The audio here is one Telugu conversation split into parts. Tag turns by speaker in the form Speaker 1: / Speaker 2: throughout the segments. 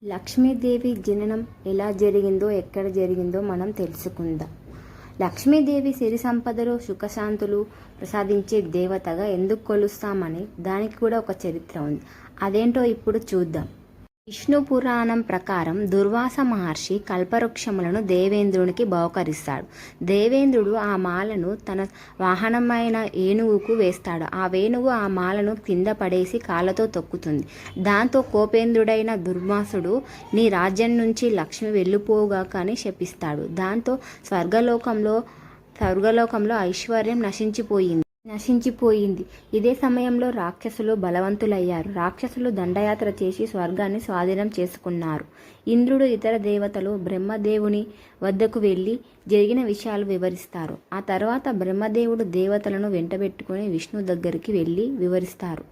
Speaker 1: లక్ష్మీదేవి జననం ఎలా జరిగిందో, ఎక్కడ జరిగిందో మనం తెలుసుకుందాం. లక్ష్మీదేవి సిరి సంపదలు, సుఖశాంతులు ప్రసాదించే దేవతగా ఎందుకు కొలుస్తామని దానికి కూడా ఒక చరిత్ర ఉంది. అదేంటో ఇప్పుడు చూద్దాం. విష్ణు పురాణం ప్రకారం దుర్వాస మహర్షి కల్పవృక్షములను దేవేంద్రునికి బహుకరిస్తాడు. దేవేంద్రుడు ఆ మాలను తన వాహనమైన ఏనుగుకు వేస్తాడు. ఆ వేణువు ఆ మాలను కింద పడేసి కాళ్ళతో తొక్కుతుంది. దాంతో కోపేంద్రుడైన దుర్వాసుడు నీ రాజ్యం నుంచి లక్ష్మి వెళ్ళిపోగాక అని శపిస్తాడు. దాంతో స్వర్గలోకంలో ఐశ్వర్యం నశించిపోయింది. ఇదే సమయంలో రాక్షసులు బలవంతులయ్యారు. రాక్షసులు దండయాత్ర చేసి స్వర్గాన్ని స్వాధీనం చేసుకున్నారు. ఇంద్రుడు, ఇతర దేవతలు బ్రహ్మదేవుని వద్దకు వెళ్ళి జరిగిన విషయాలు వివరిస్తారు. ఆ తర్వాత బ్రహ్మదేవుడు దేవతలను వెంటబెట్టుకుని విష్ణు దగ్గరికి వెళ్ళి వివరిస్తారు.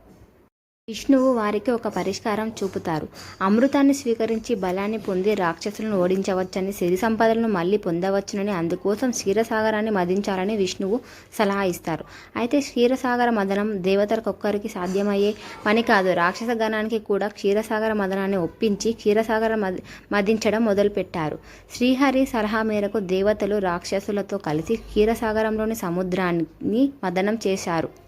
Speaker 1: విష్ణువు వారికి ఒక పరిష్కారం చూపుతారు. అమృతాన్ని స్వీకరించి బలాన్ని పొంది రాక్షసులను ఓడించవచ్చని, సిరి సంపదలను మళ్ళీ పొందవచ్చునని, అందుకోసం క్షీరసాగరాన్ని మదించాలని విష్ణువు సలహా ఇస్తారు. అయితే క్షీరసాగర మదనం దేవతలకొక్కరికి సాధ్యమయ్యే పని కాదు. రాక్షస గణానికి కూడా క్షీరసాగర మదనాన్ని ఒప్పించి క్షీరసాగర మదించడం మొదలుపెట్టారు. శ్రీహరి సలహా మేరకు దేవతలు రాక్షసులతో కలిసి క్షీరసాగరంలోని సముద్రాన్ని మదనం చేశారు.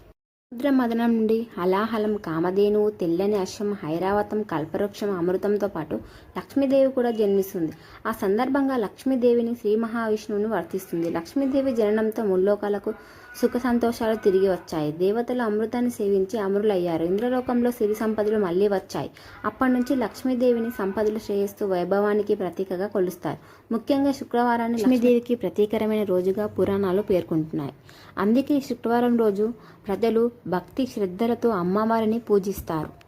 Speaker 1: సముద్ర మదనం నుండి హలాహలం, కామధేనువు, తెల్లని అశ్వం, ఐరావతం, కల్పవృక్షం, అమృతంతో పాటు లక్ష్మీదేవి కూడా జన్మిస్తుంది. ఆ సందర్భంగా లక్ష్మీదేవిని శ్రీ మహావిష్ణువుని వర్తిస్తుంది. లక్ష్మీదేవి జననంతో ముల్లోకాలకు సుఖ సంతోషాలు తిరిగి వచ్చాయి. దేవతలు అమృతాన్ని సేవించి అమరులయ్యారు. ఇంద్రలోకంలో సిరి సంపదలు మళ్లీ వచ్చాయి. అప్పటి నుంచి లక్ష్మీదేవిని సంపదలు శ్రేయస్సు, వైభవానికి ప్రతీకగా కొలుస్తారు. ముఖ్యంగా శుక్రవారాన్ని లక్ష్మీదేవికి ప్రతీకరమైన రోజుగా పురాణాలు పేర్కొంటున్నాయి. అందుకే శుక్రవారం రోజు ప్రజలు భక్తి శ్రద్ధలతో అమ్మవారిని పూజిస్తారు.